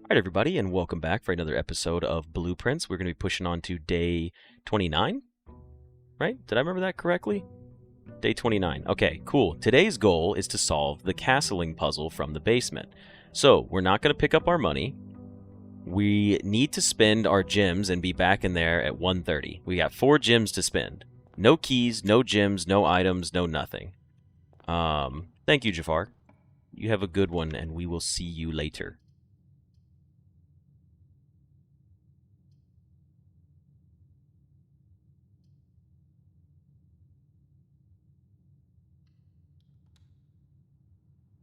All right, everybody, and welcome back for another episode of Blueprints. We're going to be pushing on to day 29, right? Did I remember that correctly? Day 29. Okay, cool. Today's goal is to solve the castling puzzle from the basement. So, we're not going to pick up our money. We need to spend our gems and be back in there at 1:30. We got 4 gems to spend. No keys, no gems, no items, no nothing. Thank you, Jafar. You have a good one, and we will see you later.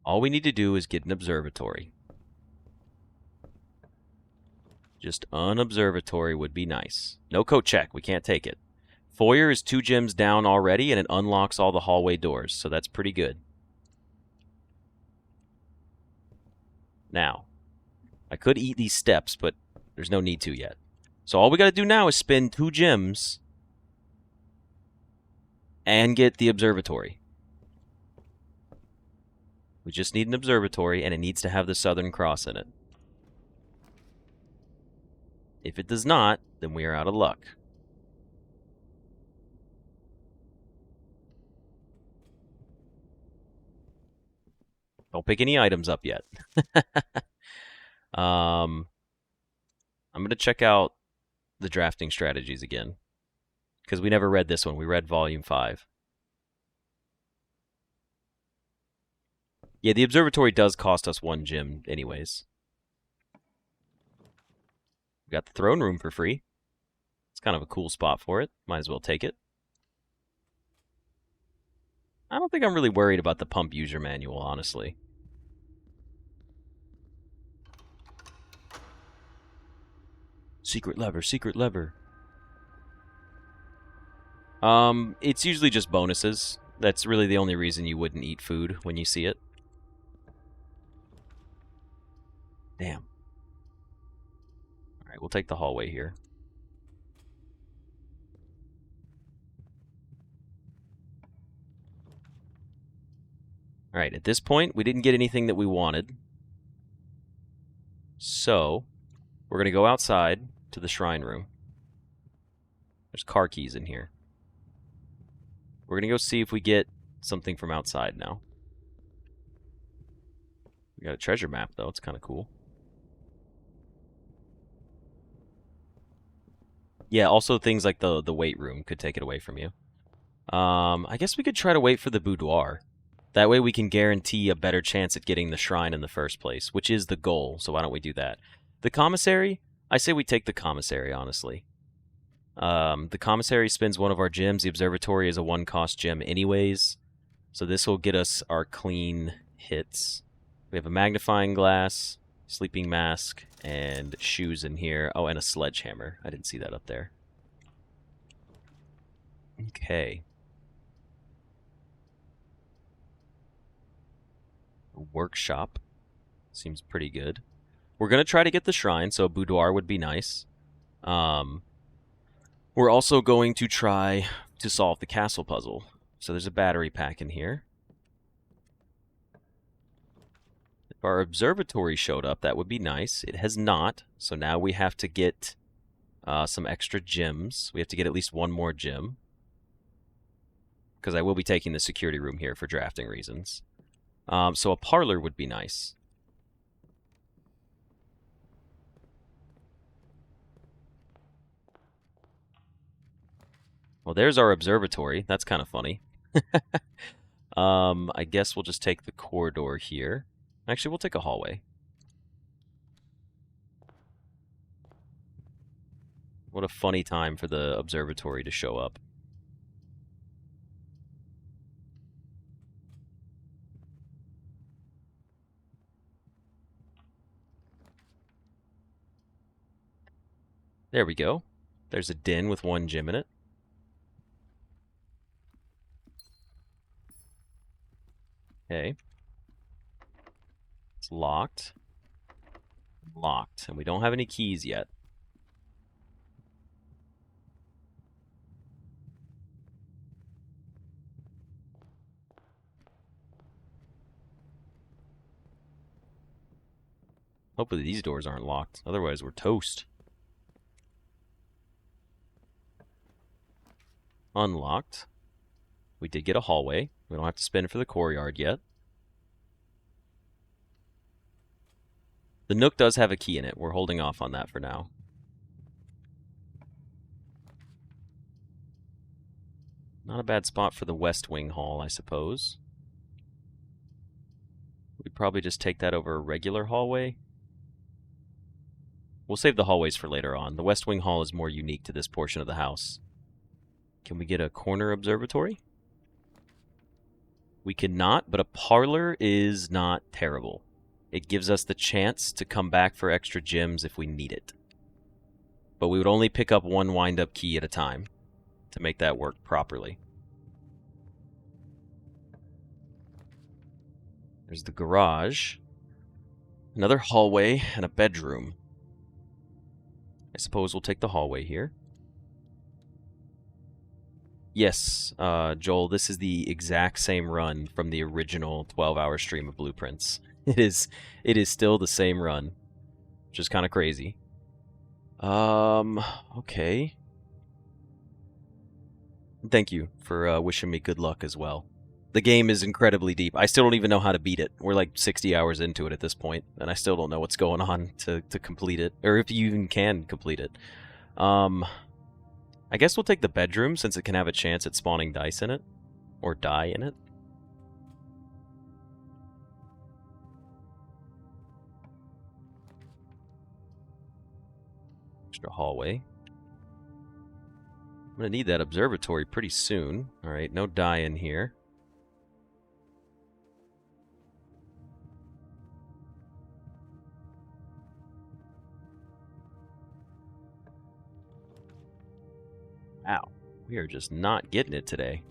All we need to do is get an observatory. Just an observatory would be nice. No coat check. We can't take it. Foyer is 2 gems down already, and it unlocks all the hallway doors, so that's pretty good. Now, I could eat these steps, but there's no need to yet. So all we got to do now is spend 2 gems and get the observatory. We just need an observatory, and it needs to have the Southern Cross in it. If it does not, then we are out of luck. Don't pick any items up yet. I'm going to check out the drafting strategies again, because we never read this one. We read Volume 5. Yeah, the observatory does cost us 1 gem anyways. We got the throne room for free. It's kind of a cool spot for it. Might as well take it. I don't think I'm really worried about the pump user manual, honestly. Secret lever, secret lever. It's usually just bonuses. That's really the only reason you wouldn't eat food when you see it. Damn. Alright, we'll take the hallway here. Alright, at this point, we didn't get anything that we wanted. So, we're going to go outside to the shrine room. There's car keys in here. We're going to go see if we get something from outside now. We got a treasure map, though. It's kind of cool. Yeah, also things like the weight room could take it away from you. I guess we could try to wait for the boudoir. That way we can guarantee a better chance at getting the shrine in the first place, which is the goal, so why don't we do that? The commissary? I say we take the commissary, honestly. The commissary spends 1 of our gems. The observatory is a 1-cost gem anyways, so this will get us our clean hits. We have a magnifying glass, sleeping mask, and shoes in here. Oh, and a sledgehammer. I didn't see that up there. Okay. A workshop. Seems pretty good. We're going to try to get the shrine, so a boudoir would be nice. We're also going to try to solve the castle puzzle. So there's a battery pack in here. If our observatory showed up, that would be nice. It has not, so now we have to get some extra gems. We have to get at least 1 more gem, because I will be taking the security room here for drafting reasons. So a parlor would be nice. Well, there's our observatory. That's kind of funny. I guess we'll just take the corridor here. Actually, we'll take a hallway. What a funny time for the observatory to show up. There we go. There's a den with 1 gem in it. Okay. It's locked. Locked. And we don't have any keys yet. Hopefully these doors aren't locked. Otherwise, we're toast. Unlocked. We did get a hallway. We don't have to spin for the courtyard yet. The Nook does have a key in it. We're holding off on that for now. Not a bad spot for the West Wing Hall, I suppose. We'd probably just take that over a regular hallway. We'll save the hallways for later on. The West Wing Hall is more unique to this portion of the house. Can we get a corner observatory? We cannot, but a parlor is not terrible. It gives us the chance to come back for extra gems if we need it. But we would only pick up one wind-up key at a time to make that work properly. There's the garage. Another hallway and a bedroom. I suppose we'll take the hallway here. Yes, Joel, this is the exact same run from the original 12-hour stream of Blueprints. It is still the same run, which is kind of crazy. Okay. Thank you for wishing me good luck as well. The game is incredibly deep. I still don't even know how to beat it. We're like 60 hours into it at this point, and I still don't know what's going on to complete it, or if you even can complete it. I guess we'll take the bedroom since it can have a chance at spawning dice in it, or die in it. Extra hallway. I'm gonna need that observatory pretty soon. Alright, no die in here. Wow, we are just not getting it today.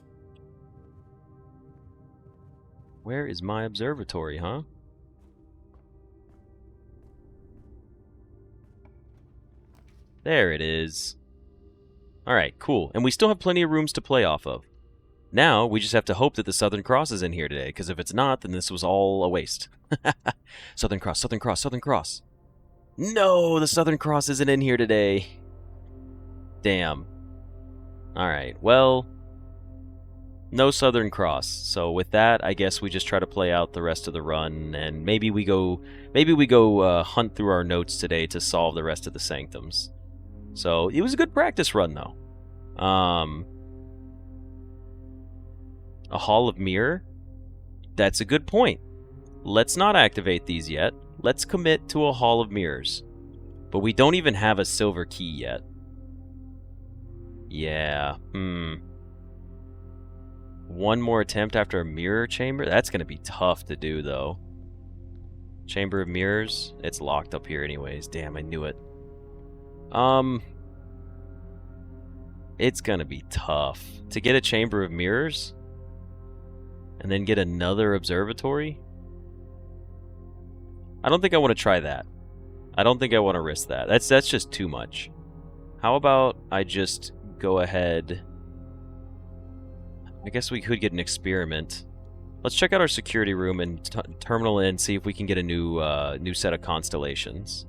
Where is my observatory, huh? There it is. Alright, cool. And we still have plenty of rooms to play off of. Now, we just have to hope that the Southern Cross is in here today, because if it's not, then this was all a waste. Southern Cross, Southern Cross, Southern Cross. No, the Southern Cross isn't in here today. Damn. Alright, well, no Southern Cross. So with that, I guess we just try to play out the rest of the run, and maybe we go hunt through our notes today to solve the rest of the sanctums. So it was a good practice run, though. A Hall of Mirror? That's a good point. Let's not activate these yet. Let's commit to a Hall of Mirrors. But we don't even have a silver key yet. Yeah, One more attempt after a mirror chamber? That's going to be tough to do, though. Chamber of Mirrors? It's locked up here anyways. Damn, I knew it. It's going to be tough. To get a Chamber of Mirrors? And then get another observatory? I don't think I want to try that. I don't think I want to risk that. That's just too much. How about I just go ahead... I guess we could get an experiment. Let's check out our security room and terminal in, see if we can get a new set of constellations.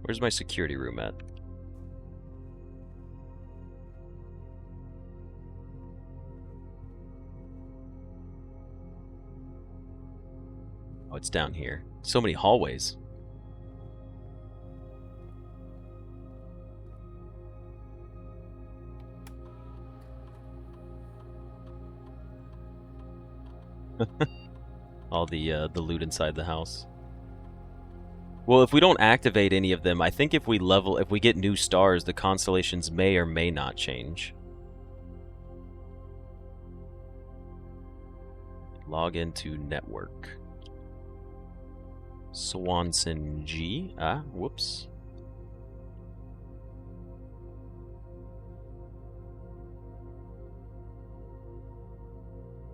Where's my security room at? Oh, it's down here. So many hallways. All the loot inside the house. Well, if we don't activate any of them, I think if we get new stars, the constellations may or may not change. Log into network. Swanson G. Whoops.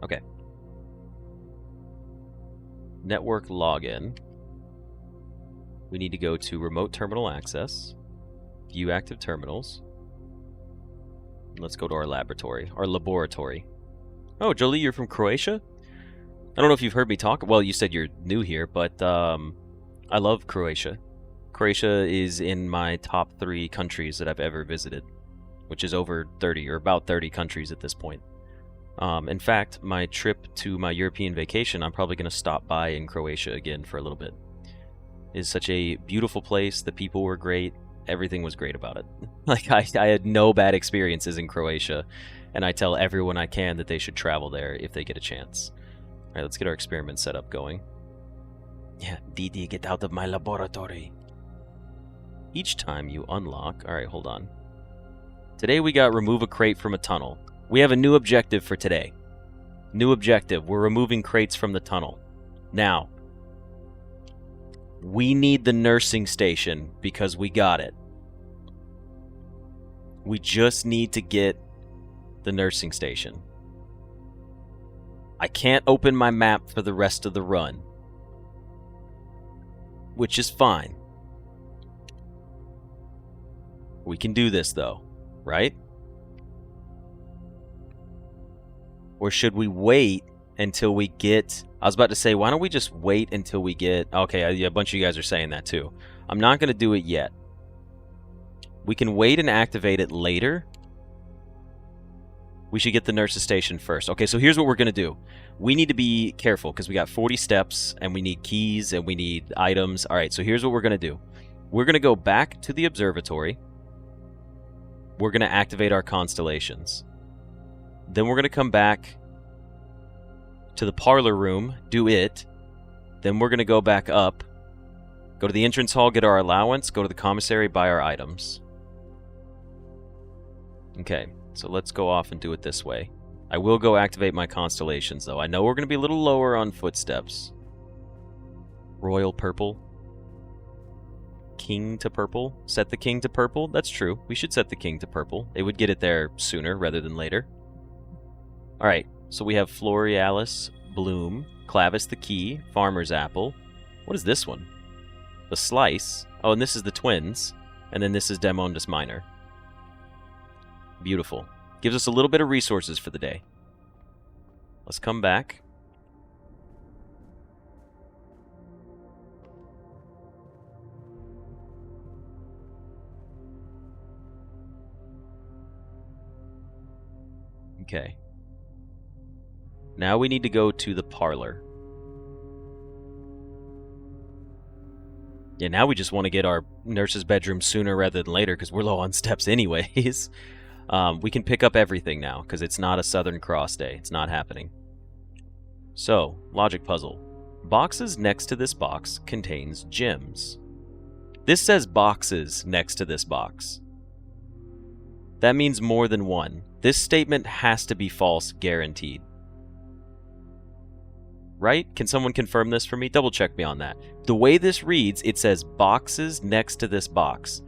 Okay. Network login. We need to go to remote terminal access, view active terminals. Let's go to our laboratory. Oh, Jolie, you're from Croatia? I don't know if you've heard me talk. Well, you said you're new here, but I love Croatia. Croatia is in my top 3 countries that I've ever visited, which is over 30 or about 30 countries at this point. In fact, my trip to my European vacation, I'm probably going to stop by in Croatia again for a little bit. It's such a beautiful place. The people were great. Everything was great about it. Like, I had no bad experiences in Croatia, and I tell everyone I can that they should travel there if they get a chance. All right, let's get our experiment set up going. Yeah, Didi, get out of my laboratory. Each time you unlock... Alright, hold on. Today we got remove a crate from a tunnel. We have a new objective for today. New objective. We're removing crates from the tunnel. Now, we need the nursing station because we got it. We just need to get the nursing station. I can't open my map for the rest of the run, which is fine. We can do this though, right? Or should we wait until we get... I was about to say, why don't we just wait until we get... Okay, a bunch of you guys are saying that too. I'm not going to do it yet. We can wait and activate it later. We should get the nurse's station first. Okay, so here's what we're going to do. We need to be careful because we got 40 steps and we need keys and we need items. All right, so here's what we're going to do. We're going to go back to the observatory. We're going to activate our constellations. Then we're going to come back to the parlor room, do it. Then we're going to go back up, go to the entrance hall, get our allowance, go to the commissary, buy our items. Okay, so let's go off and do it this way. I will go activate my constellations, though. I know we're going to be a little lower on footsteps. Royal purple. King to purple. Set the king to purple. That's true. We should set the king to purple. It would get it there sooner rather than later. Alright, so we have Florealis, Bloom, Clavis the key, Farmer's apple. What is this one? The slice. Oh, and this is the twins. And then this is Demondus Minor. Beautiful. Gives us a little bit of resources for the day. Let's come back. Okay. Now we need to go to the parlor. Yeah, now we just want to get our nurse's bedroom sooner rather than later because we're low on steps anyways. We can pick up everything now because it's not a Southern Cross day. It's not happening. So, logic puzzle. Boxes next to this box contains gems. This says boxes next to this box. That means more than one. This statement has to be false, guaranteed. Right? Can someone confirm this for me? Double check me on that. The way this reads, it says boxes next to this box.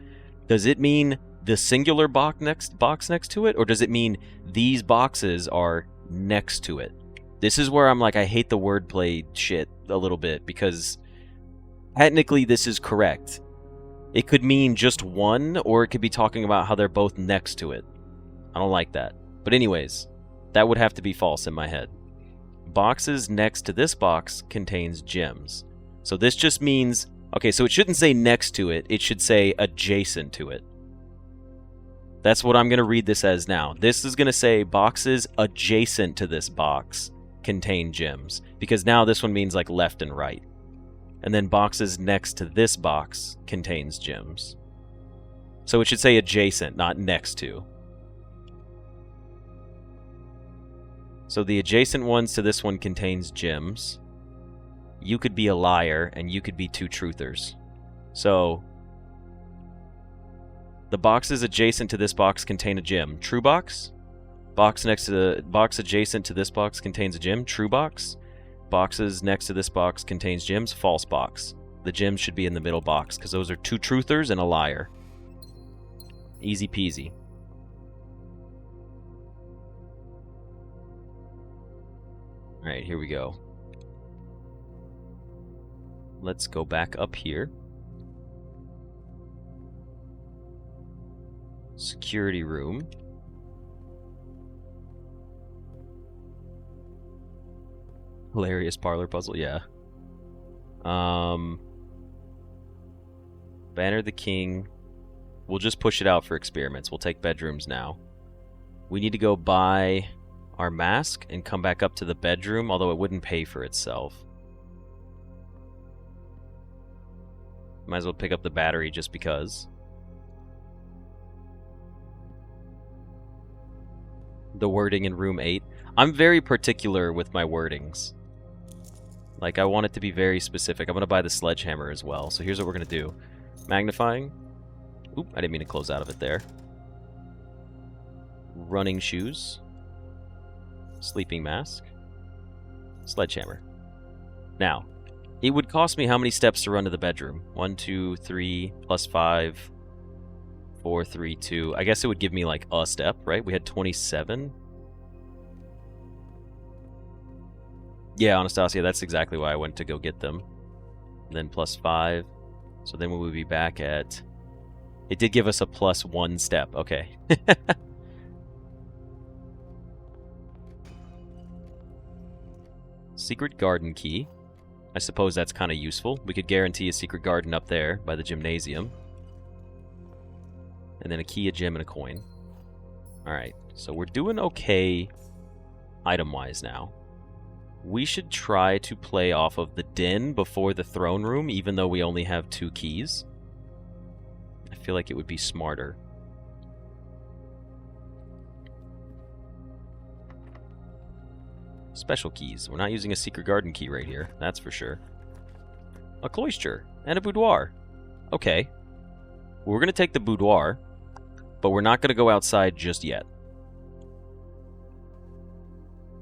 Does it mean the singular box next to it? Or does it mean these boxes are next to it? This is where I'm like, I hate the wordplay shit a little bit because technically this is correct. It could mean just one, or it could be talking about how they're both next to it. I don't like that. But anyways, that would have to be false in my head. Boxes next to this box contains gems. So this just means, okay, so it shouldn't say next to it, it should say adjacent to it. That's what I'm going to read this as now. This is going to say boxes adjacent to this box contain gems, because now this one means like left and right. And then boxes next to this box contains gems. So it should say adjacent, not next to. So the adjacent ones to this one contains gems. You could be a liar, and you could be two truthers. So the boxes adjacent to this box contain a gem. True box? Box next to the box adjacent to this box contains a gem. True box? Boxes next to this box contains gems. False box. The gems should be in the middle box, because those are two truthers and a liar. Easy peasy. Alright, here we go. Let's go back up here. Security room. Hilarious parlor puzzle, yeah. Banner the king. We'll just push it out for experiments. We'll take bedrooms now. We need to go buy our mask and come back up to the bedroom, although it wouldn't pay for itself. Might as well pick up the battery just because. The wording in room 8. I'm very particular with my wordings. Like, I want it to be very specific. I'm going to buy the sledgehammer as well. So here's what we're going to do. Magnifying. Oop, I didn't mean to close out of it there. Running shoes. Sleeping mask. Sledgehammer. Now, it would cost me how many steps to run to the bedroom? 1, 2, 3, plus 5, 4, 3, 2. I guess it would give me like a step, right? We had 27. Yeah, Anastasia, that's exactly why I went to go get them. And then plus 5. So then we would be back at... It did give us a plus 1 step. Okay. Secret garden key. I suppose that's kind of useful. We could guarantee a secret garden up there by the gymnasium. And then a key, a gem, and a coin. Alright, so we're doing okay item-wise now. We should try to play off of the den before the throne room, even though we only have 2 keys. I feel like it would be smarter. Special keys. We're not using a secret garden key right here, that's for sure. A cloister and a boudoir. Okay. We're going to take the boudoir, but we're not going to go outside just yet.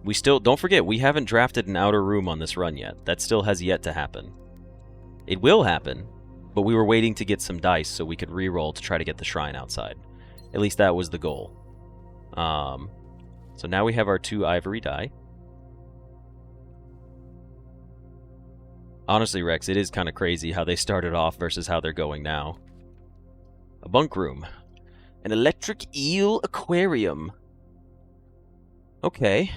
We still, don't forget, we haven't drafted an outer room on this run yet. That still has yet to happen. It will happen, but we were waiting to get some dice so we could re-roll to try to get the shrine outside. At least that was the goal. So now we have our 2 ivory die. Honestly, Rex, it is kind of crazy how they started off versus how they're going now. A bunk room. An electric eel aquarium. Okay.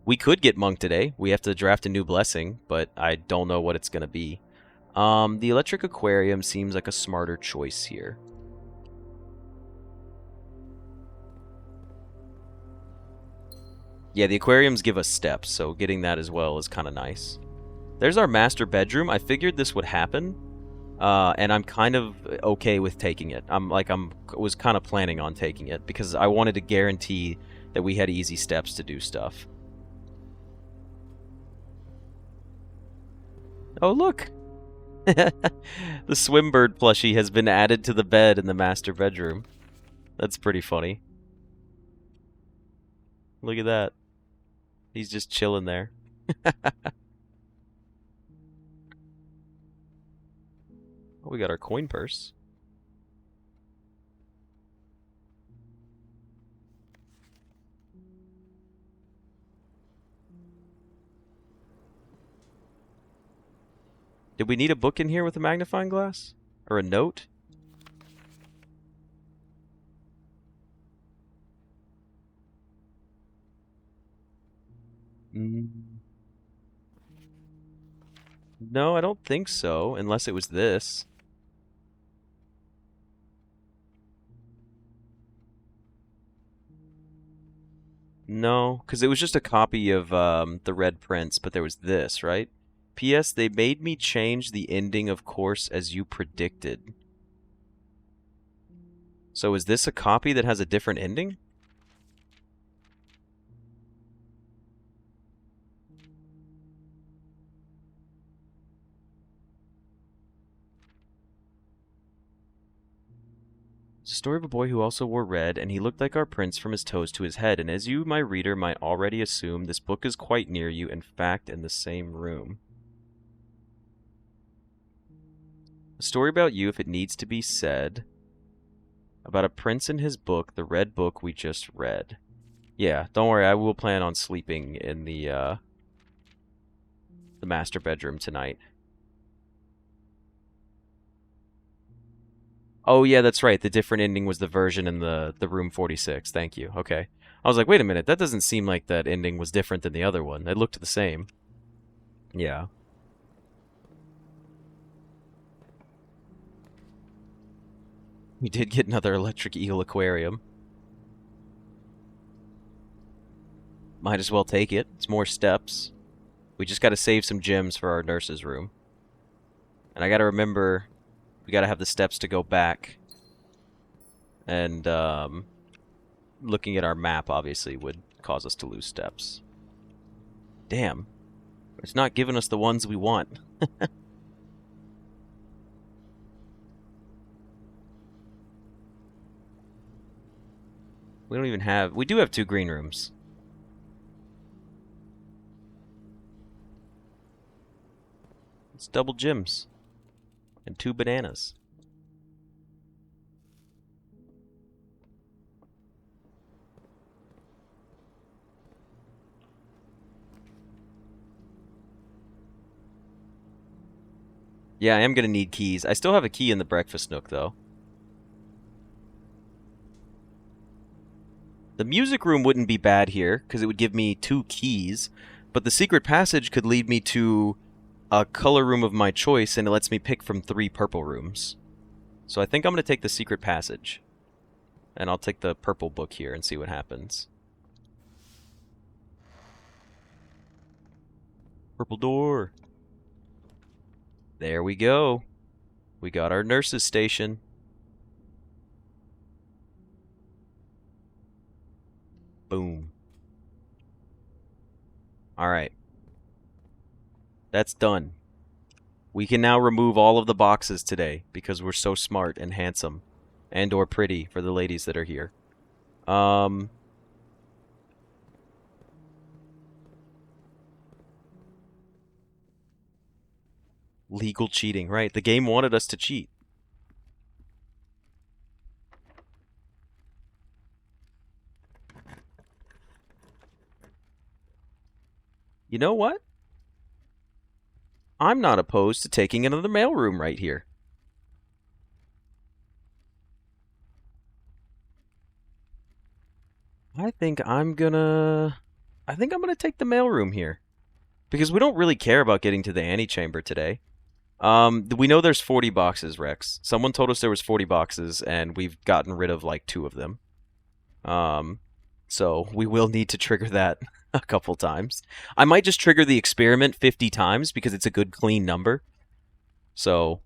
We could get monk today. We have to draft a new blessing, but I don't know what it's going to be. The electric aquarium seems like a smarter choice here. Yeah, the aquariums give us steps, so getting that as well is kind of nice. There's our master bedroom. I figured this would happen, and I'm kind of okay with taking it. Was kind of planning on taking it because I wanted to guarantee that we had easy steps to do stuff. Oh, look! The Swimbird plushie has been added to the bed in the master bedroom. That's pretty funny. Look at that. He's just chilling there. Oh, we got our coin purse. Did we need a book in here with a magnifying glass? Or a note? No, I don't think so, unless it was this. No, because it was just a copy of The Red Prince, but there was this, right? P.S. They made me change the ending of course as you predicted. So is this a copy that has a different ending? It's a story of a boy who also wore red, and he looked like our prince from his toes to his head, and as you, my reader, might already assume, this book is quite near you, in fact, in the same room. A story about you, if it needs to be said, about a prince in his book, the red book we just read. Yeah, don't worry, I will plan on sleeping in the master bedroom tonight. Oh, yeah, that's right. The different ending was the version in the room 46. Thank you. Okay. I was like, wait a minute, that doesn't seem like that ending was different than the other one. It looked the same. Yeah. We did get another electric eel aquarium. Might as well take it. It's more steps. We just gotta save some gems for our nurse's room. And I gotta remember, we gotta have the steps to go back. And, looking at our map, obviously, would cause us to lose steps. Damn. It's not giving us the ones we want. We don't even have... We do have 2 green rooms. It's double gems. And 2 bananas. Yeah, I am going to need keys. I still have a key in the breakfast nook, though. The music room wouldn't be bad here, because it would give me 2 keys. But the secret passage could lead me to a color room of my choice, and it lets me pick from 3 purple rooms. So I think I'm going to take the secret passage. And I'll take the purple book here and see what happens. Purple door. There we go. We got our nurse's station. Boom. Alright. That's done. We can now remove all of the boxes today because we're so smart and handsome. And or pretty for the ladies that are here. Legal cheating, right. The game wanted us to cheat. You know what? I'm not opposed to taking another mailroom right here. I think I'm gonna take the mailroom here. Because we don't really care about getting to the antechamber today. We know there's 40 boxes, Rex. Someone told us there was 40 boxes, and we've gotten rid of like 2 of them. So we will need to trigger that a couple times. I might just trigger the experiment 50 times because it's a good clean number. So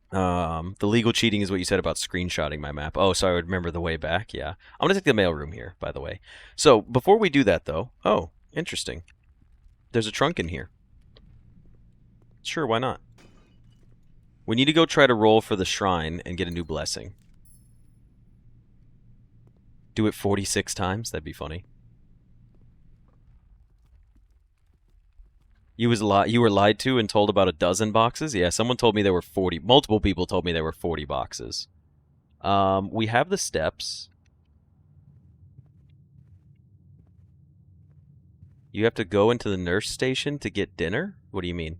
the legal cheating is what you said about screenshotting my map. Oh, so I would remember the way back. Yeah. I'm going to take the mailroom here, by the way. So before we do that, though... Oh, interesting. There's a trunk in here. Sure, why not? We need to go try to roll for the shrine and get a new blessing. Do it 46 times? That'd be funny. You were lied to and told about a dozen boxes? Yeah, someone told me there were 40. Multiple people told me there were 40 boxes. We have the steps. You have to go into the nurse station to get dinner? What do you mean?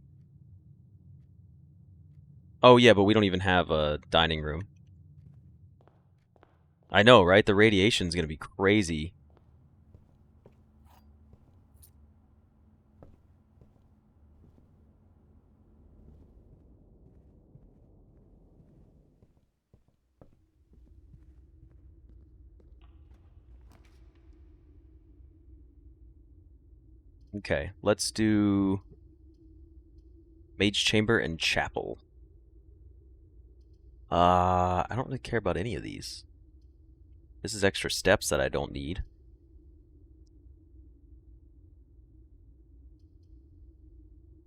Oh, yeah, but we don't even have a dining room. I know, right? The radiation's gonna be crazy. Okay, let's do Mage Chamber and Chapel. I don't really care about any of these. This is extra steps that I don't need.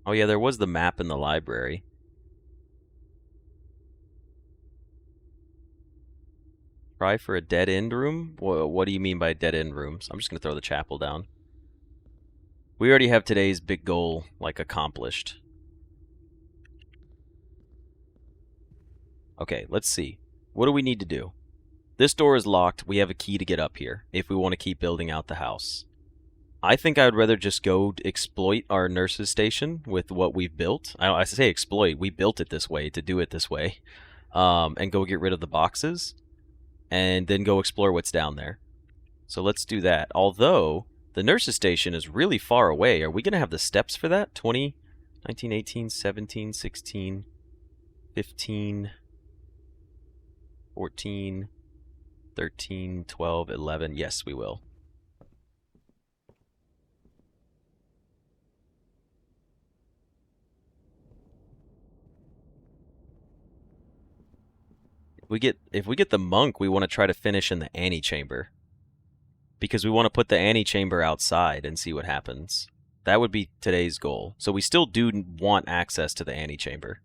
Oh yeah, there was the map in the library. Try for a dead-end room? What do you mean by dead-end rooms? I'm just going to throw the chapel down. We already have today's big goal, like, accomplished. Okay, let's see. What do we need to do? This door is locked. We have a key to get up here if we want to keep building out the house. I think I would rather just go exploit our nurse's station with what we've built. I say exploit. We built it this way to do it this way. And go get rid of the boxes. And then go explore what's down there. So let's do that. Although, the nurse's station is really far away. Are we going to have the steps for that? 20, 19, 18, 17, 16, 15, 14, 13, 12, 11. Yes, we will. If we get the monk, we want to try to finish in the antechamber. Because we want to put the antechamber outside and see what happens. That would be today's goal. So we still do want access to the antechamber.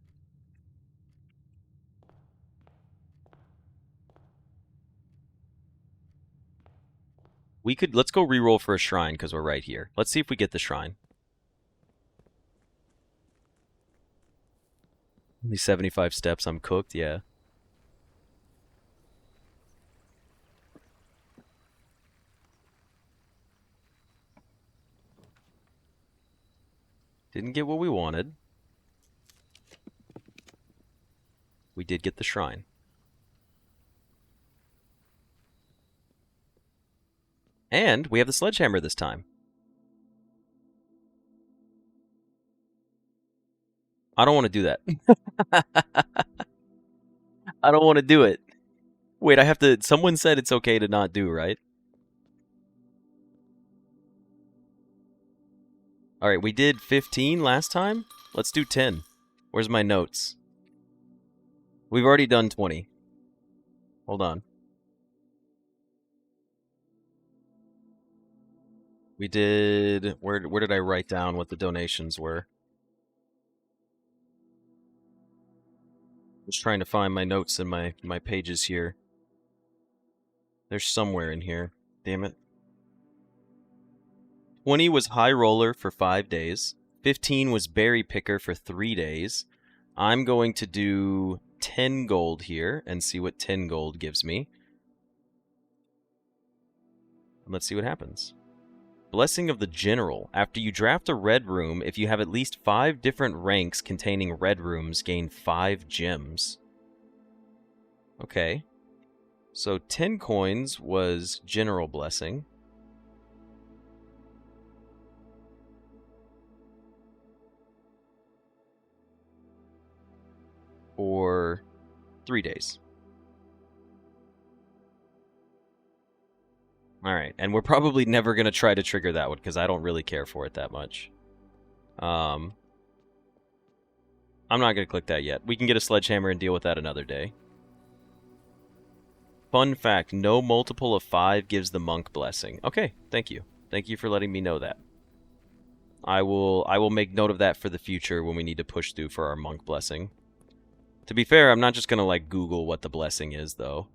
Let's go reroll for a shrine because we're right here. Let's see if we get the shrine. Only 75 steps, I'm cooked, yeah. Didn't get what we wanted. We did get the shrine. And we have the sledgehammer this time. I don't want to do that. I don't want to do it. Wait, I have to... Someone said it's okay to not do, right? Alright, we did 15 last time. Let's do 10. Where's my notes? We've already done 20. Hold on. We did... Where did I write down what the donations were? Just trying to find my notes in my pages here. They're somewhere in here. Damn it. 20 was High Roller for 5 days. 15 was Berry Picker for 3 days. I'm going to do 10 gold here and see what 10 gold gives me. Let's see what happens. Blessing of the General. After you draft a red room, if you have at least 5 different ranks containing red rooms, gain 5 gems. Okay. So 10 coins was General Blessing. For 3 days. Alright, and we're probably never going to try to trigger that one, because I don't really care for it that much. I'm not going to click that yet. We can get a sledgehammer and deal with that another day. Fun fact, no multiple of 5 gives the monk blessing. Okay, thank you. Thank you for letting me know that. I will make note of that for the future when we need to push through for our monk blessing. To be fair, I'm not just going to, like, Google what the blessing is, though.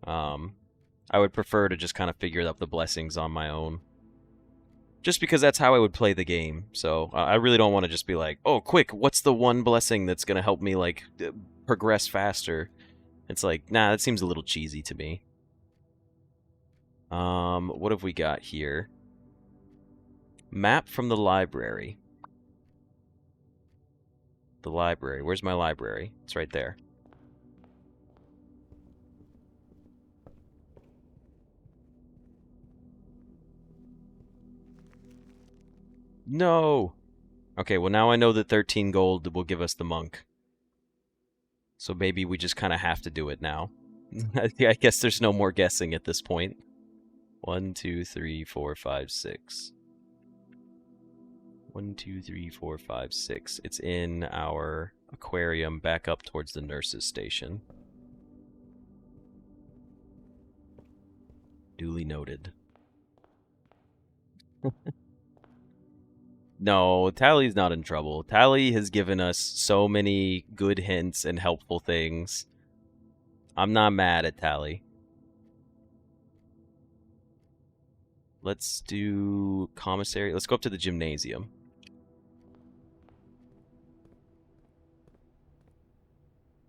I would prefer to just kind of figure out the blessings on my own. Just because that's how I would play the game. So, I really don't want to just be like, oh, quick, what's the one blessing that's going to help me, like, progress faster? It's like, nah, that seems a little cheesy to me. What have we got here? Map from the library. The library. Where's my library? It's right there. No! Okay, well now I know that 13 gold will give us the monk. So maybe we just kind of have to do it now. I guess there's no more guessing at this point. 1, 2, 3, 4, 5, 6. 1, 2, 3, 4, 5, 6. It's in our aquarium back up towards the nurse's station. Duly noted. No, Tally's not in trouble. Tally has given us so many good hints and helpful things. I'm not mad at Tally. Let's do commissary. Let's go up to the gymnasium.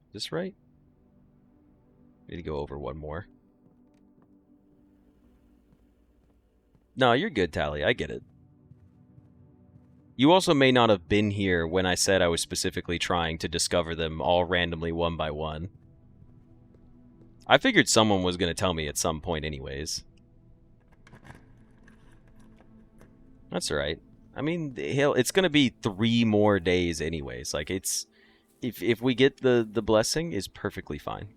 Is this right? Need to go over one more. No, you're good, Tally. I get it. You also may not have been here when I said I was specifically trying to discover them all randomly one by one. I figured someone was going to tell me at some point anyways. That's all right. I mean, it's gonna be 3 more days anyways. Like, it's... If we get the blessing, is perfectly fine.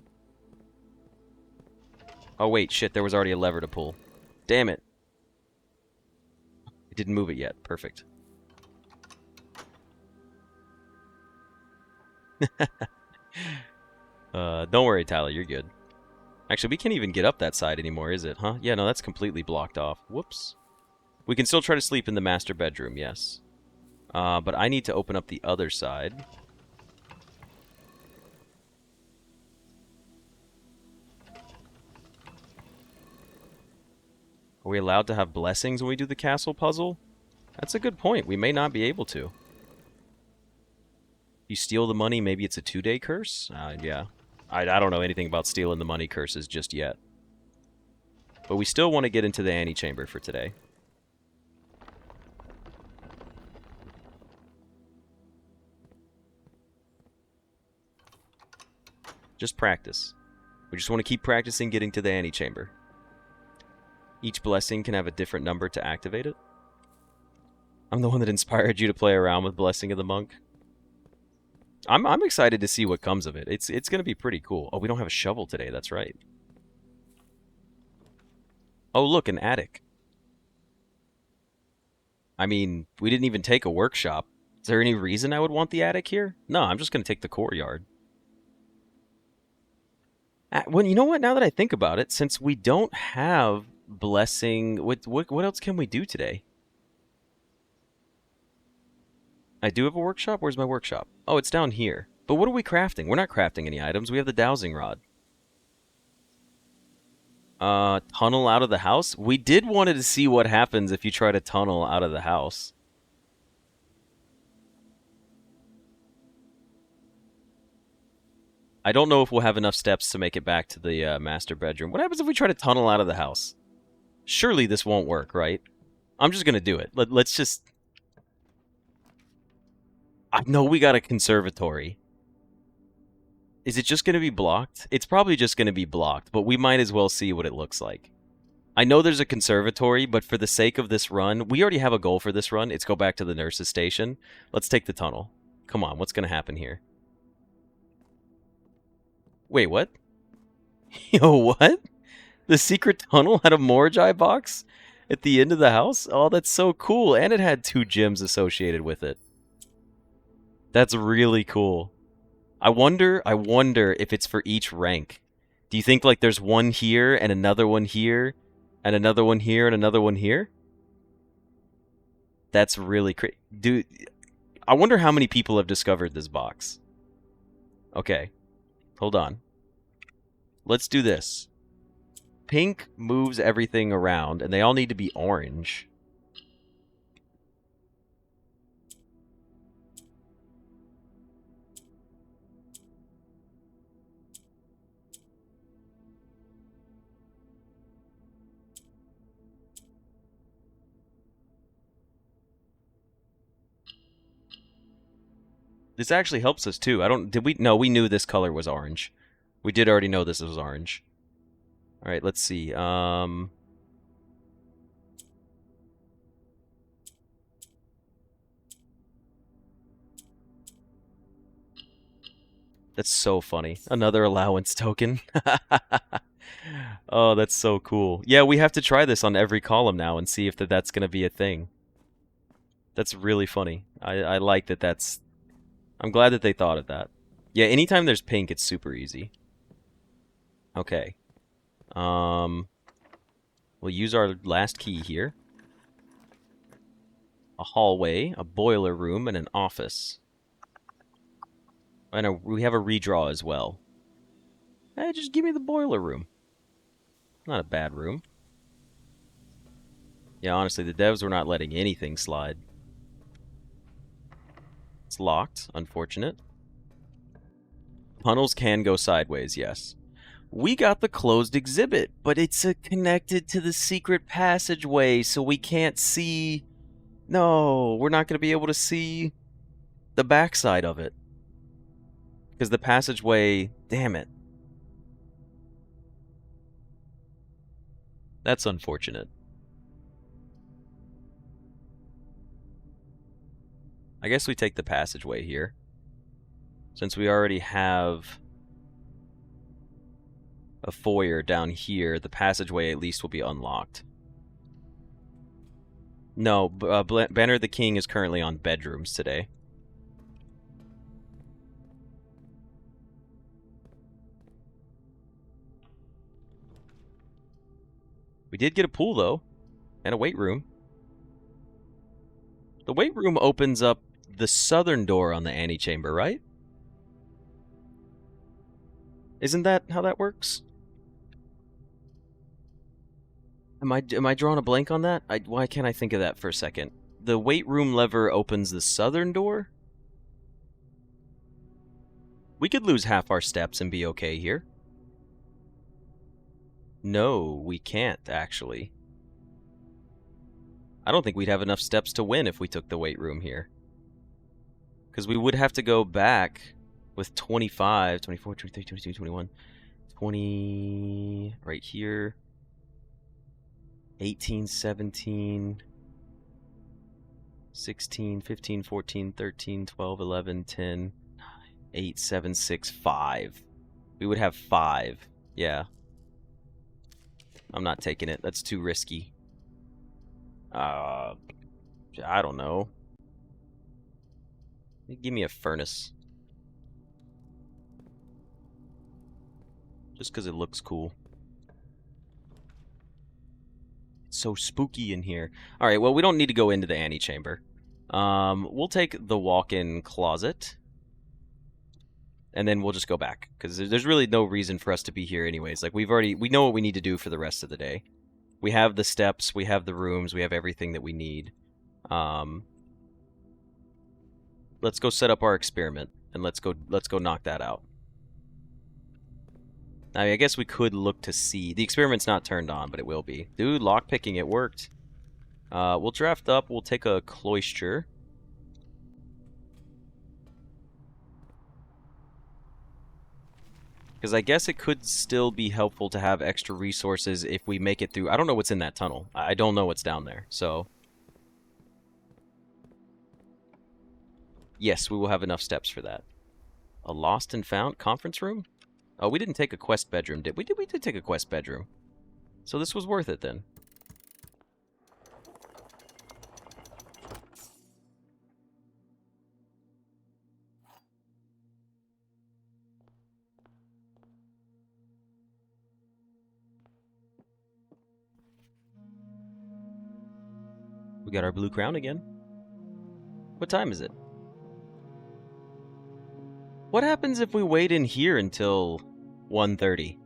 Oh, wait, shit, there was already a lever to pull. Damn it. It didn't move it yet. Perfect. Don't worry, Tyler, you're good. Actually, we can't even get up that side anymore, is it, huh? Yeah, no, that's completely blocked off. Whoops. We can still try to sleep in the master bedroom, yes. But I need to open up the other side. Are we allowed to have blessings when we do the castle puzzle? That's a good point. We may not be able to. You steal the money, maybe it's a 2-day curse? Yeah. I don't know anything about stealing the money curses just yet. But we still want to get into the antechamber for today. Just practice. We just want to keep practicing getting to the antechamber. Each blessing can have a different number to activate it. I'm the one that inspired you to play around with Blessing of the Monk. I'm excited to see what comes of it. It's going to be pretty cool. Oh, we don't have a shovel today. That's right. Oh, look, an attic. I mean, we didn't even take a workshop. Is there any reason I would want the attic here? No, I'm just going to take the courtyard. Well, you know what? Now that I think about it, since we don't have Blessing, what else can we do today? I do have a workshop? Where's my workshop? Oh, it's down here. But what are we crafting? We're not crafting any items. We have the dowsing rod. Tunnel out of the house? We did wanted to see what happens if you try to tunnel out of the house. I don't know if we'll have enough steps to make it back to the master bedroom. What happens if we try to tunnel out of the house? Surely this won't work, right? I'm just going to do it. Let's just... I know we got a conservatory. Is it just going to be blocked? It's probably just going to be blocked, but we might as well see what it looks like. I know there's a conservatory, but for the sake of this run, we already have a goal for this run. It's go back to the nurse's station. Let's take the tunnel. Come on, what's going to happen here? Wait, what? Yo, what? The secret tunnel had a Morgai box at the end of the house? Oh, that's so cool. And it had 2 gems associated with it. That's really cool. I wonder if it's for each rank. Do you think like there's one here and another one here and another one here and another one here? That's really crazy. Dude, I wonder how many people have discovered this box. Okay. Hold on. Let's do this. Pink moves everything around, and they all need to be orange. This actually helps us too. No, we knew this color was orange. We did already know this was orange. All right, let's see. That's so funny. Another allowance token. Oh, that's so cool. Yeah, we have to try this on every column now and see if that's going to be a thing. That's really funny. I like that that's... I'm glad that they thought of that. Yeah, anytime there's pink, it's super easy. Okay. We'll use our last key here. A hallway, a boiler room, and an office. And we have a redraw as well. Hey, just give me the boiler room. Not a bad room. Yeah, honestly, the devs were not letting anything slide. It's locked. Unfortunate. Tunnels can go sideways, yes. We got the closed exhibit, but it's connected to the secret passageway, so we can't see... No, we're not going to be able to see the backside of it. Because the passageway... Damn it. That's unfortunate. I guess we take the passageway here. Since we already have a foyer down here, the passageway at least will be unlocked. No, Banner the King is currently on bedrooms today. We did get a pool, though, and a weight room. The weight room opens up the southern door on the antechamber, right? Isn't that how that works? Am I drawing a blank on that? Why can't I think of that for a second? The weight room lever opens the southern door? We could lose half our steps and be okay here. No, we can't, actually. I don't think we'd have enough steps to win if we took the weight room here. Because we would have to go back with 25, 24, 23, 22, 21, 20, right here. 18, 17, 16, 15, 14, 13, 12, 11, 10, 9, 8, 7, 6, 5. We would have 5. Yeah. I'm not taking it. That's too risky. I don't know. Give me a furnace. Just because it looks cool. It's so spooky in here. Alright, well, we don't need to go into the antechamber. We'll take the walk-in closet. And then we'll just go back. Because there's really no reason for us to be here anyways. Like, we know what we need to do for the rest of the day. We have the steps, we have the rooms, we have everything that we need. Let's go set up our experiment, and let's go knock that out. Now, I guess we could look to see. The experiment's not turned on, but it will be. Dude, lockpicking, it worked. We'll draft up, we'll take a cloister. Because I guess it could still be helpful to have extra resources if we make it through. I don't know what's in that tunnel. I don't know what's down there, so... Yes, we will have enough steps for that. A lost and found conference room? Oh, we didn't take a quest bedroom, did we? We did take a quest bedroom. So this was worth it, then. We got our blue crown again. What time is it? What happens if we wait in here until 1:30?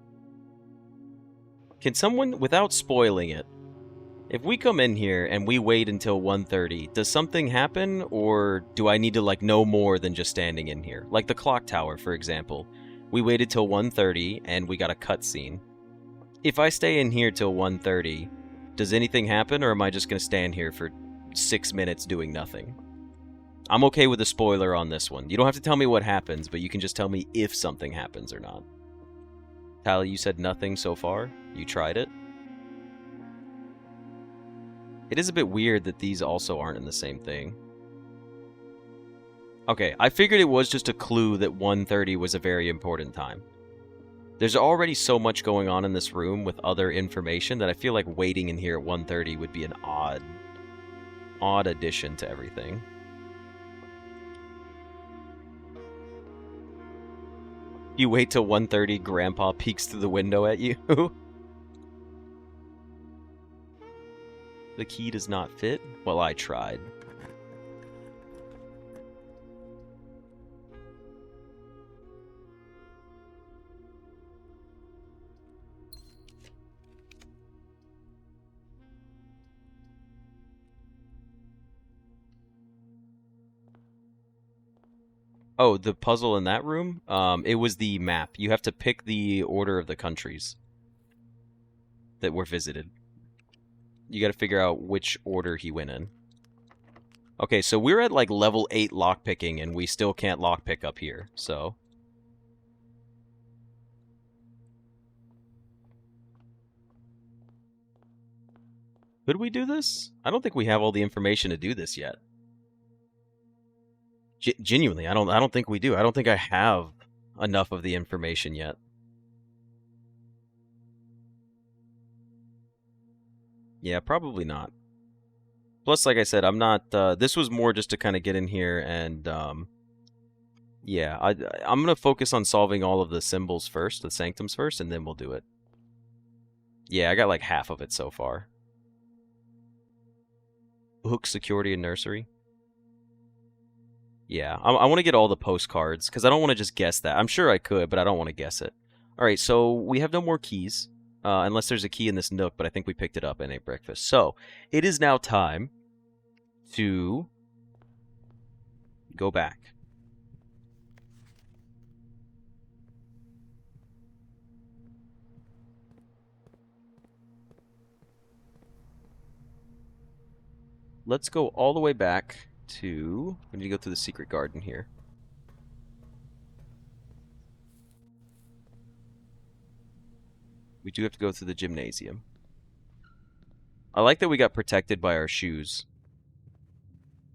Can someone, without spoiling it, if we come in here and we wait until 1:30, does something happen, or do I need to, like, know more than just standing in here? Like the clock tower, for example. We waited till 1:30 and we got a cutscene. If I stay in here till 1:30, does anything happen, or am I just going to stand here for 6 minutes doing nothing? I'm okay with a spoiler on this one. You don't have to tell me what happens, but you can just tell me if something happens or not. Tally, you said nothing so far? You tried it? It is a bit weird that these also aren't in the same thing. Okay, I figured it was just a clue that 1:30 was a very important time. There's already so much going on in this room with other information that I feel like waiting in here at 1:30 would be an odd addition to everything. You wait till 1:30, Grandpa peeks through the window at you. The key does not fit? Well, I tried. Oh, the puzzle in that room? It was the map. You have to pick the order of the countries that were visited. You gotta figure out which order he went in. Okay, so we're at like level 8 lockpicking, and we still can't lockpick up here, so... Could we do this? I don't think we have all the information to do this yet. Genuinely, I don't think we do. I don't think I have enough of the information yet. Yeah, probably not. Plus, like I said, I'm not. This was more just to kind of get in here and, yeah, I'm gonna focus on solving all of the symbols first, the sanctums first, and then we'll do it. Yeah, I got like half of it so far. Hook, security, and nursery. Yeah, I want to get all the postcards because I don't want to just guess that. I'm sure I could, but I don't want to guess it. All right, so we have no more keys, unless there's a key in this nook, but I think we picked it up and ate breakfast. So it is now time to go back. Let's go all the way back to... We need to go through the secret garden here. We do have to go through the gymnasium. I like that we got protected by our shoes.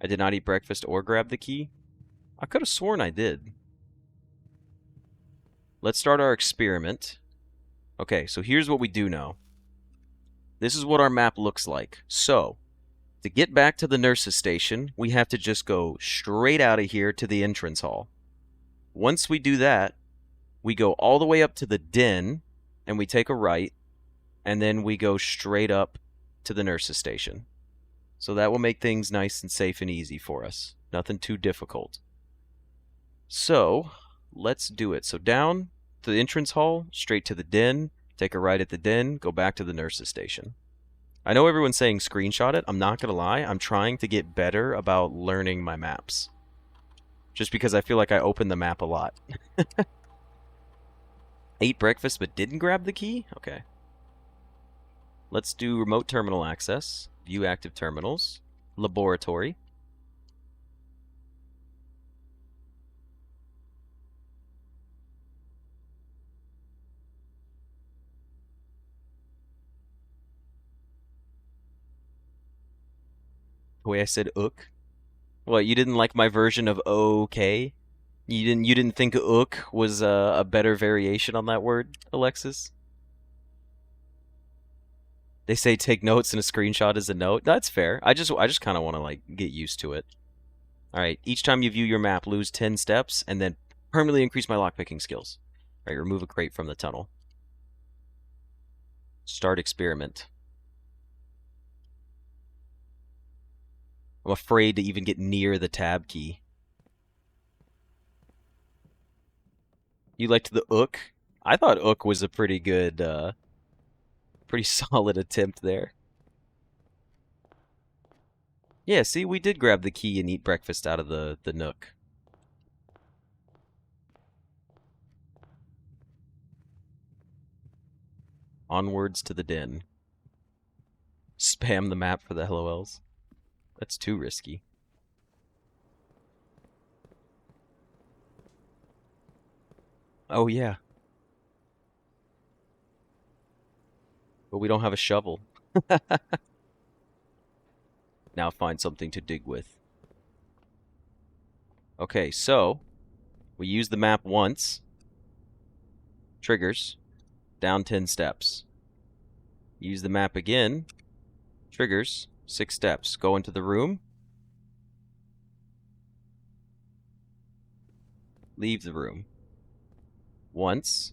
I did not eat breakfast or grab the key. I could have sworn I did. Let's start our experiment. Okay, so here's what we do know. This is what our map looks like. So, to get back to the nurse's station, we have to just go straight out of here to the entrance hall. Once we do that, we go all the way up to the den, and we take a right, and then we go straight up to the nurse's station. So that will make things nice and safe and easy for us. Nothing too difficult. So, let's do it. So down to the entrance hall, straight to the den, take a right at the den, go back to the nurse's station. I know everyone's saying screenshot it. I'm not going to lie. I'm trying to get better about learning my maps. Just because I feel like I open the map a lot. Ate breakfast but didn't grab the key? Okay. Let's do remote terminal access. View active terminals. Laboratory. The way I said ook. What, you didn't like my version of okay? You didn't think ook was a better variation on that word, Alexis? They say take notes and a screenshot is a note. That's fair. I just kind of want to like get used to it. All right, each time you view your map, lose 10 steps and then permanently increase my lockpicking skills. All right, remove a crate from the tunnel. Start experiment. I'm afraid to even get near the tab key. You liked the ook? I thought ook was a pretty good, pretty solid attempt there. Yeah, see, we did grab the key and eat breakfast out of the nook. Onwards to the den. Spam the map for the LOLs. That's too risky. Oh, yeah. But we don't have a shovel. Now find something to dig with. Okay, so we use the map once. Triggers. Down 10 steps. Use the map again. Triggers. 6 steps. Go into the room. Leave the room. Once.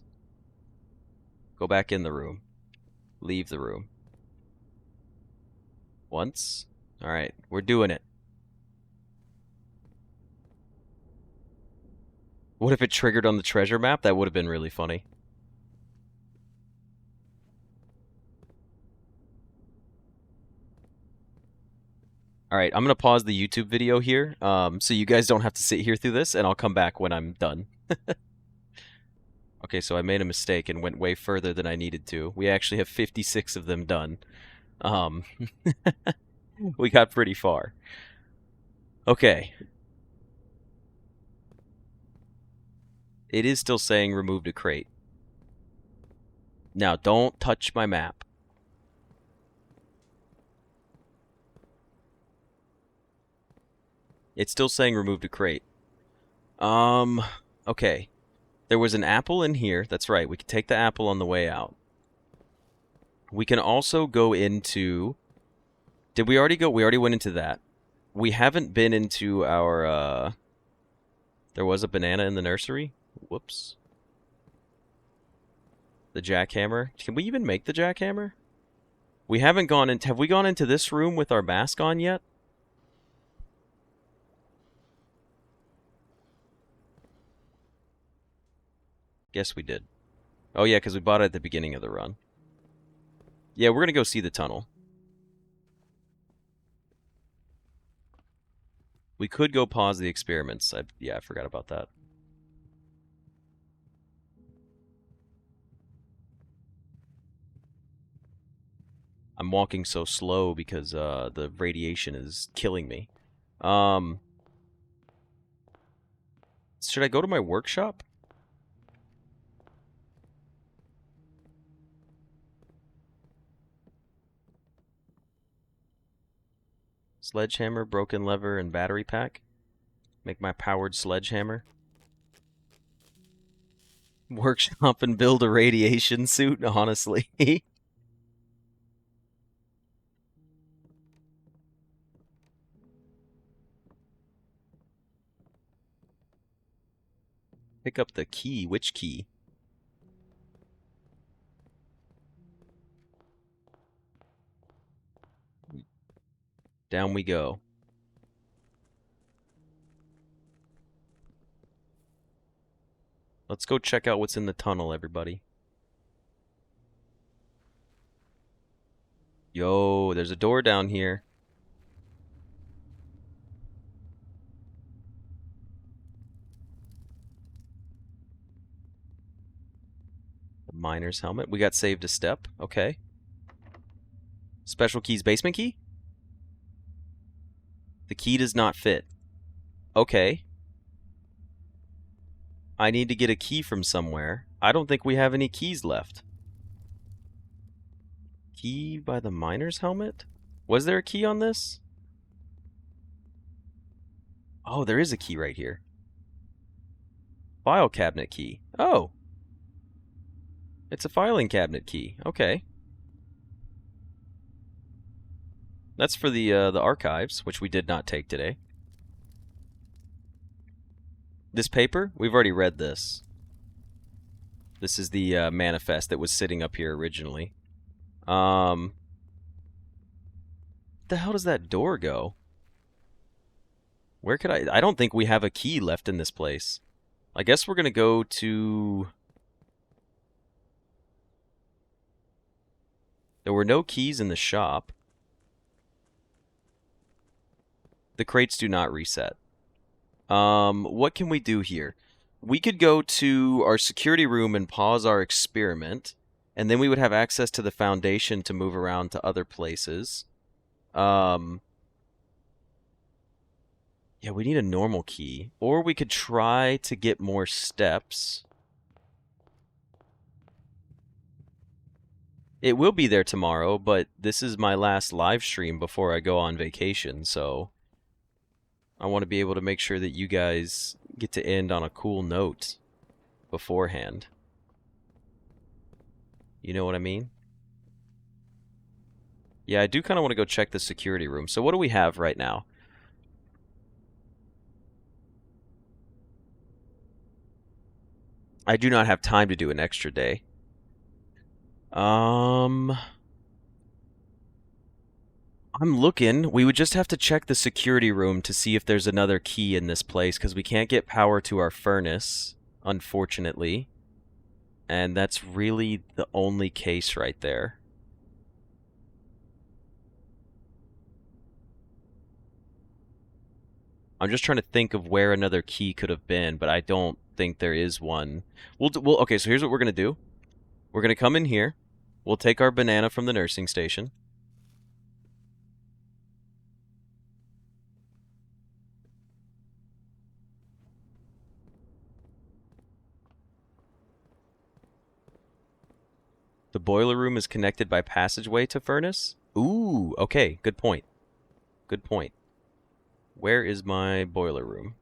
Go back in the room. Leave the room. Once. Alright, we're doing it. What if it triggered on the treasure map? That would have been really funny. Alright, I'm going to pause the YouTube video here, so you guys don't have to sit here through this, and I'll come back when I'm done. Okay, so I made a mistake and went way further than I needed to. We actually have 56 of them done. We got pretty far. Okay. It is still saying removed a crate. Now, don't touch my map. It's still saying removed a crate. Um, okay. There was an apple in here. That's right. We could take the apple on the way out. We can also go into... Did we already go? We already went into that. We haven't been into our, There was a banana in the nursery? Whoops. The jackhammer. Can we even make the jackhammer? We haven't gone into... Have we gone into this room with our mask on yet? Guess we did. Oh yeah, because we bought it at the beginning of the run. Yeah, we're going to go see the tunnel. We could go pause the experiments. Yeah, I forgot about that. I'm walking so slow because the radiation is killing me. Should I go to my workshop? Sledgehammer, broken lever, and battery pack. Make my powered sledgehammer. Workshop and build a radiation suit, honestly. Pick up the key. Which key? Down we go. Let's go check out what's in the tunnel, everybody. Yo, there's a door down here. The miner's helmet. We got saved a step. Okay. Special keys basement key? The key does not fit. Okay. I need to get a key from somewhere. I don't think we have any keys left. Key by the miner's helmet? Was there a key on this? Oh, there is a key right here. File cabinet key. Oh. It's a filing cabinet key. Okay. That's for the archives, which we did not take today. This paper, we've already read this. This is the manifest that was sitting up here originally. The hell does that door go? Where could I don't think we have a key left in this place. I guess we're gonna go to... There were no keys in the shop. The crates do not reset. What can we do here? We could go to our security room and pause our experiment, and then we would have access to the foundation to move around to other places. Yeah, we need a normal key. Or we could try to get more steps. It will be there tomorrow, but this is my last live stream before I go on vacation, so I want to be able to make sure that you guys get to end on a cool note beforehand. You know what I mean? Yeah, I do kind of want to go check the security room. So what do we have right now? I do not have time to do an extra day. I'm looking. We would just have to check the security room to see if there's another key in this place, because we can't get power to our furnace, unfortunately. And that's really the only case right there. I'm just trying to think of where another key could have been, but I don't think there is one. Okay, so here's what we're going to do. We're going to come in here. We'll take our banana from the nursing station. The boiler room is connected by passageway to furnace? Ooh, okay, good point. Good point. Where is my boiler room?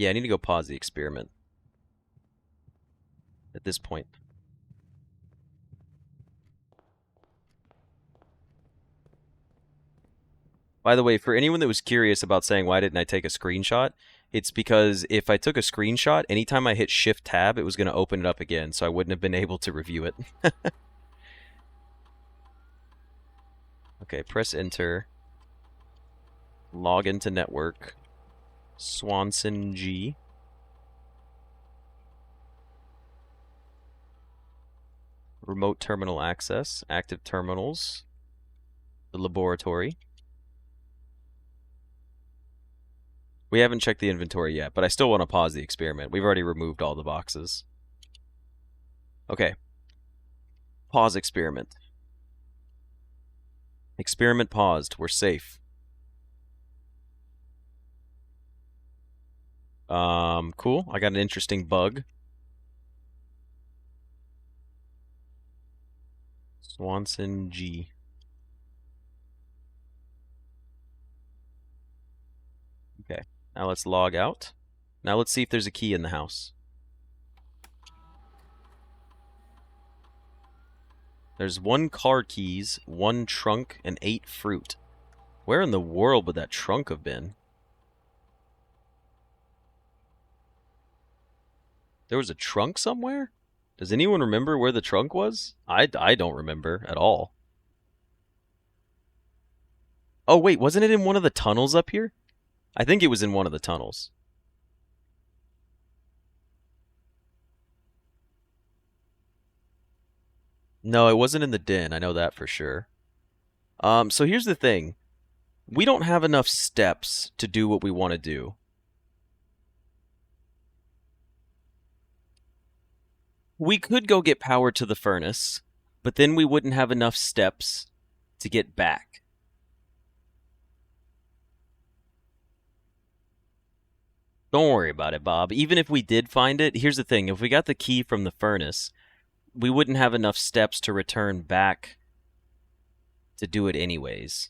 Yeah, I need to go pause the experiment. At this point. By the way, for anyone that was curious about saying why didn't I take a screenshot, it's because if I took a screenshot, anytime I hit Shift Tab, it was going to open it up again, so I wouldn't have been able to review it. Okay, press Enter. Log into network. Swanson G. Remote terminal access. Active terminals. The laboratory. We haven't checked the inventory yet, but I still want to pause the experiment. We've already removed all the boxes. Okay. Pause experiment. Experiment paused. We're safe. Cool. I got an interesting bug. Swanson G. Okay. Now let's log out. Now let's see if there's a key in the house. There's 1 car keys, 1 trunk, and 8 fruit. Where in the world would that trunk have been? There was a trunk somewhere? Does anyone remember where the trunk was? I don't remember at all. Oh, wait, wasn't it in one of the tunnels up here? I think it was in one of the tunnels. No, it wasn't in the den. I know that for sure. So here's the thing. We don't have enough steps to do what we want to do. We could go get power to the furnace, but then we wouldn't have enough steps to get back. Don't worry about it, Bob. Even if we did find it, here's the thing. If we got the key from the furnace, we wouldn't have enough steps to return back to do it anyways.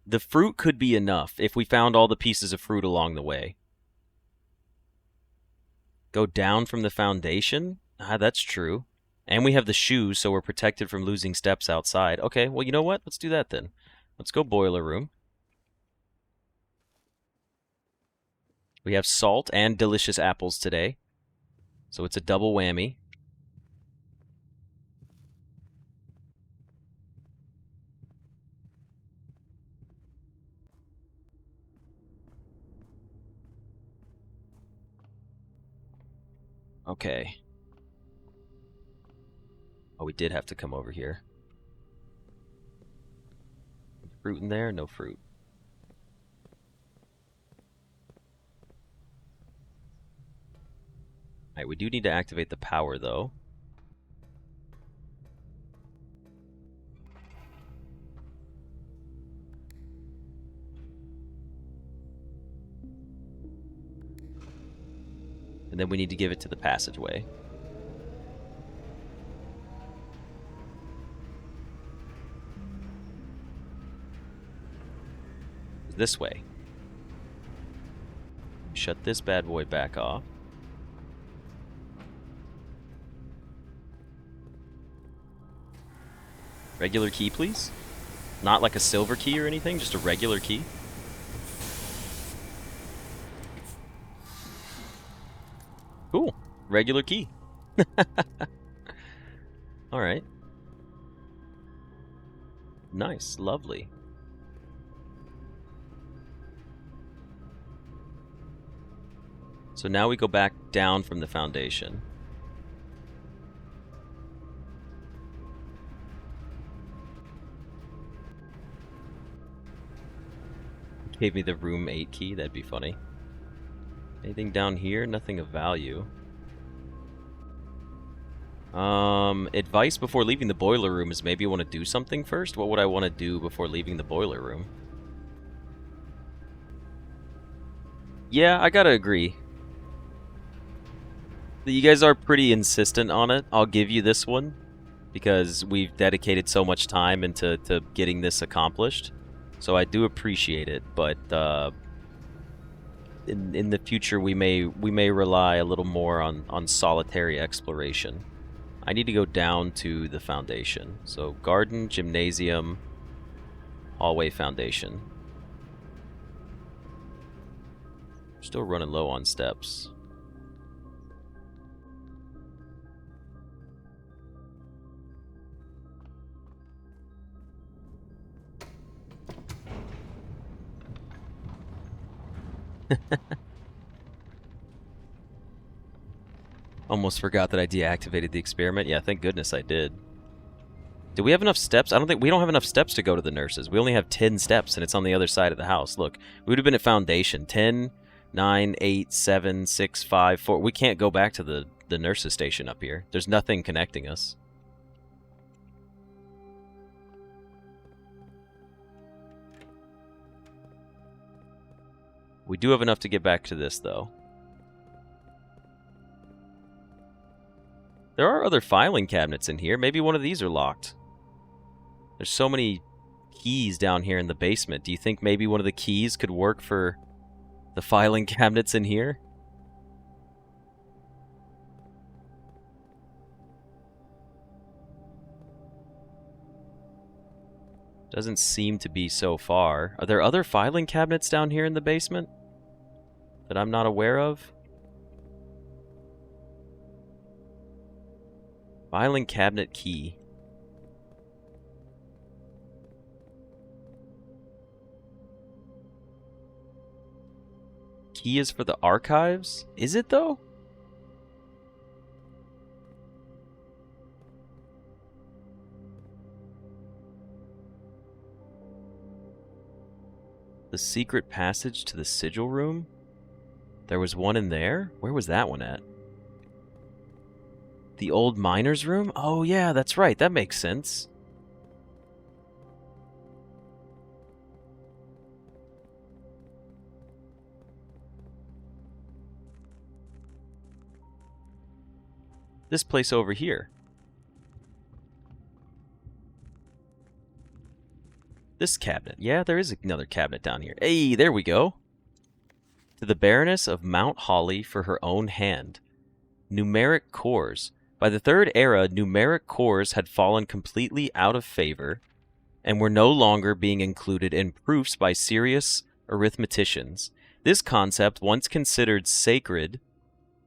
The fruit could be enough if we found all the pieces of fruit along the way. Go down from the foundation? Ah, that's true. And we have the shoes, so we're protected from losing steps outside. Okay, well, you know what? Let's do that then. Let's go boiler room. We have salt and delicious apples today. So it's a double whammy. Okay. Oh, we did have to come over here. Fruit in there? No fruit. Alright, we do need to activate the power, though. And then we need to give it to the passageway. This way. Shut this bad boy back off. Regular key, please. Not like a silver key or anything, just a regular key. Cool. Regular key. Alright. Nice. Lovely. So now we go back down from the foundation. Gave me the room 8 key, that'd be funny. Anything down here? Nothing of value. Advice before leaving the boiler room is maybe you want to do something first? What would I want to do before leaving the boiler room? Yeah, I gotta agree. You guys are pretty insistent on it. I'll give you this one, because we've dedicated so much time into getting this accomplished. So I do appreciate it, but in the future we may rely a little more on solitary exploration. I need to go down to the foundation. So garden, gymnasium, hallway, foundation. Still running low on steps. Almost forgot that I deactivated the experiment. Yeah, thank goodness I did. Do we have enough steps? I don't think we don't have enough steps to go to the nurses. We only have 10 steps, and it's on the other side of the house. Look, we would have been at foundation. 10, 9, 8, 7, 6, 5, 4. We can't go back to the nurses station up here. There's nothing connecting us. We do have enough to get back to this, though. There are other filing cabinets in here. Maybe one of these are locked. There's so many keys down here in the basement. Do you think maybe one of the keys could work for the filing cabinets in here? Doesn't seem to be so far. Are there other filing cabinets down here in the basement that I'm not aware of? Filing cabinet key. Key is for the archives? Is it, though? The secret passage to the sigil room? There was one in there? Where was that one at? The old miner's room? Oh yeah, that's right. That makes sense. This place over here. This cabinet. Yeah, there is another cabinet down here. Hey, there we go. To the Baroness of Mount Holly for her own hand. Numeric cores. By the Third Era, numeric cores had fallen completely out of favor and were no longer being included in proofs by serious arithmeticians. This concept, once considered sacred,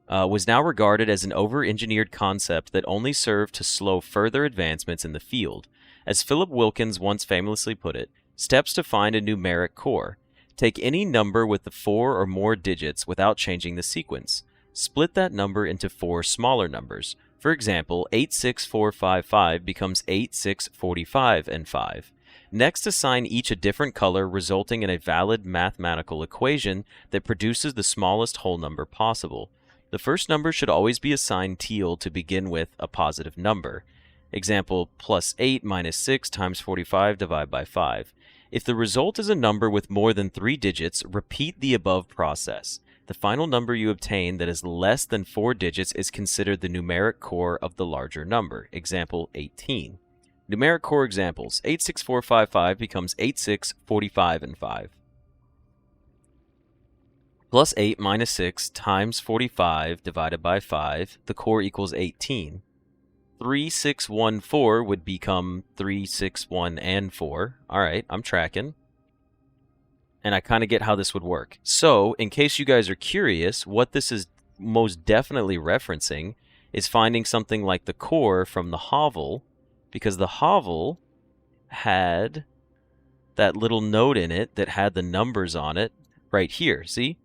was now regarded as an over-engineered concept that only served to slow further advancements in the field. As Philip Wilkins once famously put it, steps to find a numeric core. Take any number with the 4 or more digits without changing the sequence. Split that number into 4 smaller numbers. For example, 86455 becomes 8645 and 5. Next, assign each a different color, resulting in a valid mathematical equation that produces the smallest whole number possible. The first number should always be assigned teal to begin with a positive number. Example, plus 8 minus 6 times 45 divided by 5. If the result is a number with more than 3 digits, repeat the above process. The final number you obtain that is less than 4 digits is considered the numeric core of the larger number. Example, 18. Numeric core examples. 86455 becomes 8645 and 5. Plus 8 minus 6 times 45 divided by 5. The core equals 18. 3614 would become 361 and 4. All right, I'm tracking. And I kind of get how this would work. So, in case you guys are curious, what this is most definitely referencing is finding something like the core from the hovel, because the hovel had that little note in it that had the numbers on it right here, see?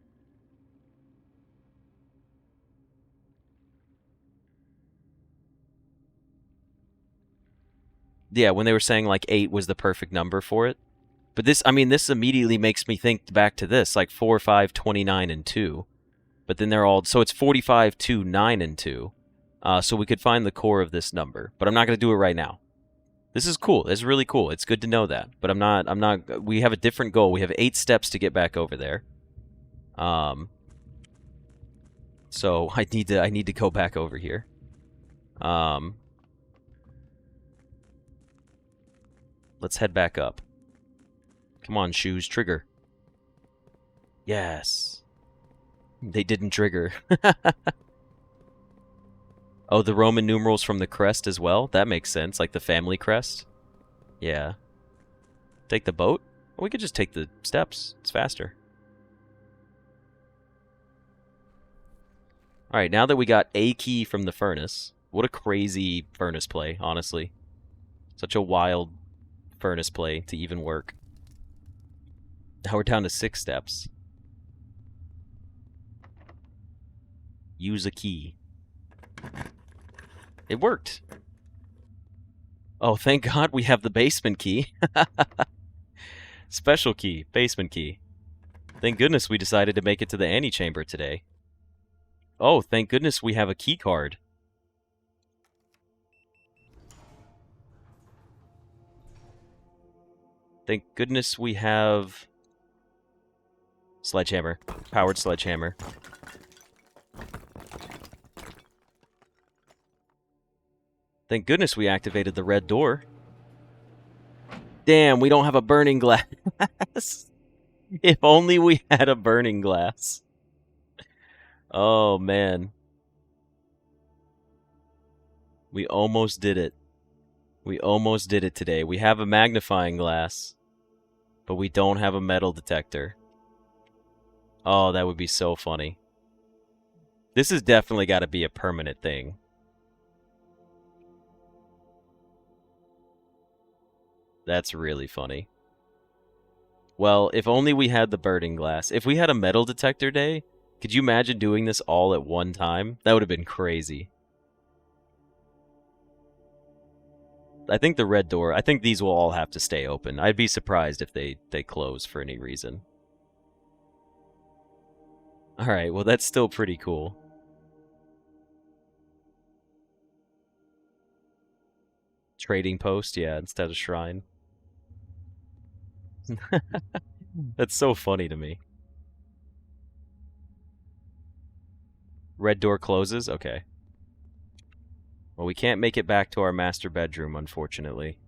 Yeah, when they were saying like 8 was the perfect number for it. But this, I mean, this immediately makes me think back to this, like 4, 5, 29, and 2. But then they're all, so it's 45, 2, 9, and 2. So we could find the core of this number. But I'm not going to do it right now. This is cool. It's really cool. It's good to know that. But we have a different goal. We have 8 steps to get back over there. So I need to go back over here. Let's head back up. Come on, shoes, trigger. Yes. They didn't trigger. Oh, the Roman numerals from the crest as well? That makes sense, like the family crest. Yeah. Take the boat? Or we could just take the steps. It's faster. Alright, now that we got a key from the furnace, what a crazy furnace play, honestly. Such a wild furnace play to even work. Now we're down to 6 steps. Use a key. It worked. Oh, thank God we have the basement key. Special key, basement key. Thank goodness we decided to make it to the antechamber today. Oh, thank goodness we have a key card. Thank goodness we have... Sledgehammer. Powered sledgehammer. Thank goodness we activated the red door. Damn, we don't have a burning glass. If only we had a burning glass. Oh, man. We almost did it. We almost did it today. We have a magnifying glass, but we don't have a metal detector. Oh, that would be so funny. This has definitely got to be a permanent thing. That's really funny. Well, if only we had the burning glass. If we had a metal detector day, could you imagine doing this all at one time? That would have been crazy. I think the red door, I think these will all have to stay open. I'd be surprised if they close for any reason. Alright, well that's still pretty cool. Trading post, yeah, instead of shrine. That's so funny to me. Red door closes? Okay. Well, we can't make it back to our master bedroom, unfortunately.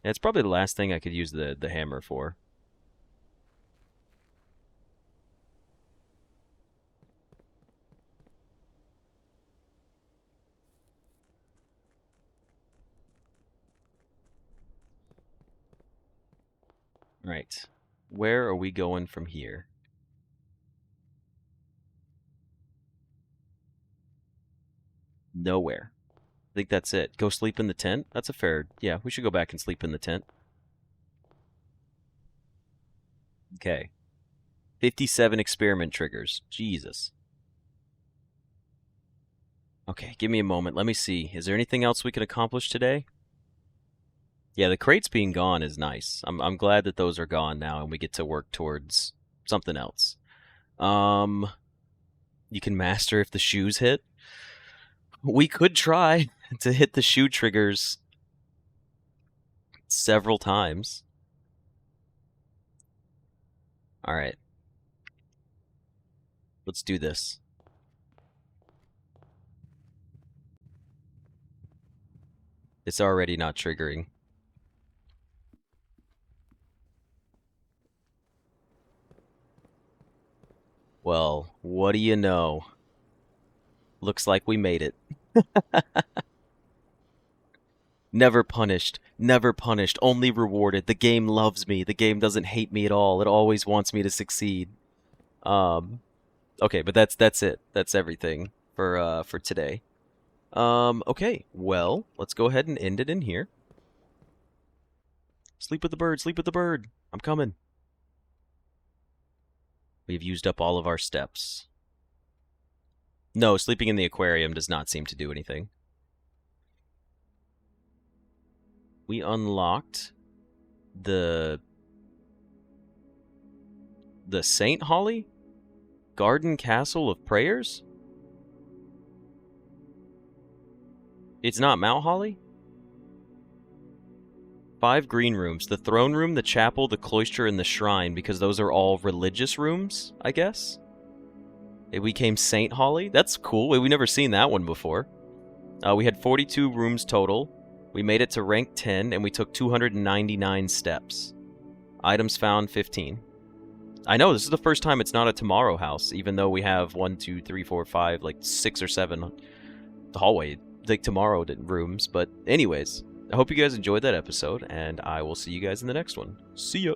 Yeah, it's probably the last thing I could use the hammer for. Right. Where are we going from here? Nowhere. I think that's it. Go sleep in the tent? That's a fair... Yeah, we should go back and sleep in the tent. Okay. 57 experiment triggers. Jesus. Okay, give me a moment. Let me see. Is there anything else we can accomplish today? Yeah, the crates being gone is nice. I'm glad that those are gone now and we get to work towards something else. You can master if the shoes hit. We could try to hit the shoe triggers several times. Alright. Let's do this. It's already not triggering. Well, what do you know? Looks like we made it. Never punished, only rewarded. The game loves me. The game doesn't hate me at all. It always wants me to succeed. Okay, but that's it. That's everything for today. Okay, well, let's go ahead and end it in here. Sleep with the bird, sleep with the bird. I'm coming. We've used up all of our steps. No, sleeping in the aquarium does not seem to do anything. We unlocked the Saint Holly? Garden Castle of Prayers? It's not Mount Holly? 5 green rooms. The throne room, the chapel, the cloister, and the shrine, because those are all religious rooms, I guess? It became Saint Holly? That's cool. We've never seen that one before. We had 42 rooms total. We made it to rank 10, and we took 299 steps. Items found, 15. I know, this is the first time it's not a tomorrow house, even though we have 1, 2, 3, 4, 5, like 6 or 7 the hallway, like tomorrow rooms. But anyways, I hope you guys enjoyed that episode, and I will see you guys in the next one. See ya!